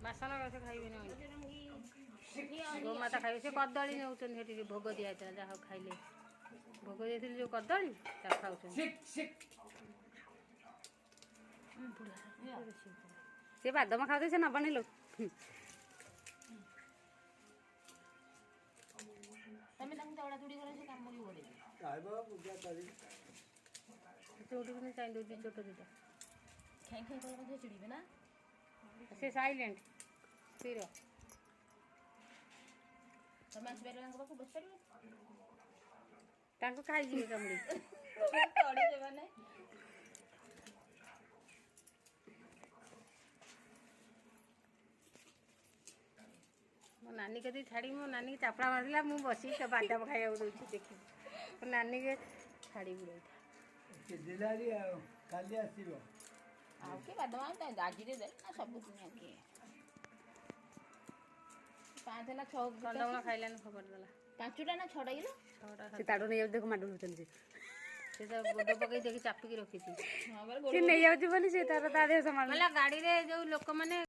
ବାସନ ସେ ଖାଇବେନି ଗୋମାତା ଖାଇବେ ସେ କଦଳୀ ନେଉଛନ୍ତି ସେଠି ଭୋଗ ଦିଆହେଇଥିଲା ଯାହା ଖାଇଲେ ଭୋଗ ଦେଇଥିଲି ଯୋଉ କଦଳୀ ତାକୁ ଖାଉଛନ୍ତି ସେ ବାଦମ ଖାଉଛନ୍ତି ସେ ନବନି ଲୋ ତମେ ତାଙ୍କୁ ଦୌଡ଼ା ଦୌଡ଼ି କର ସେ କାମ କରିବ ଚୋଟକୁ ଚାହିଁ ଦେଉଛି ଛୋଟ ଦୁଇଟା ଖାଇ ଖାଇ କଲେ ମଧ୍ୟ ଚିଡ଼ିବେ ନା ସେ ସାଇଲେଣ୍ଟ ସ୍ଥିର ତମେ ଆସିପାରିବ ତାଙ୍କ ପାଖକୁ ବସିପାରିବ ତାଙ୍କୁ ଖାଇଯିବେ କାମୁଡ଼ି ତଡ଼ି ସେମାନେ ମୋ ନାନୀ କଦି ଛାଡ଼ି ମୋ ନାନୀକି ଚାପଡ଼ା ମାରିଲା ମୁଁ ବସିକି ତ ବାଦାମ ଖାଇବାକୁ ଦେଉଛି ଦେଖିବି ମୋ ନାନୀକି ଛାଡ଼ିବି ରହିଥା ଆଉ କାଲି ଆସିବ ଆଉ କିଏ ବାଦାମ ଆଜିରେ ଦେଲେ ନା ସବୁଦିନ କିଏ 5 ନା 6 କନ୍ଦମୂଳ ଖାଇଲାନି ଖବର ଦେଲା 5ଟା ନା 6ଟା କିଲୋ 6ଟା ସେ ତାଠୁ ନେଇଯାଉଛି ଦେଖ ମାଡ ହଉଛନ୍ତି ସେ ତ ଗୋଡ଼ ପକେଇ ଦେଖି ଚାପିକି ରଖିଛି ସେ ନେଇଯାଉଛି ବୋଲି ସେ ତାର ତା ଦେହ ସମାନ ଗାଡ଼ିରେ ଯୋଉ ଲୋକମାନେ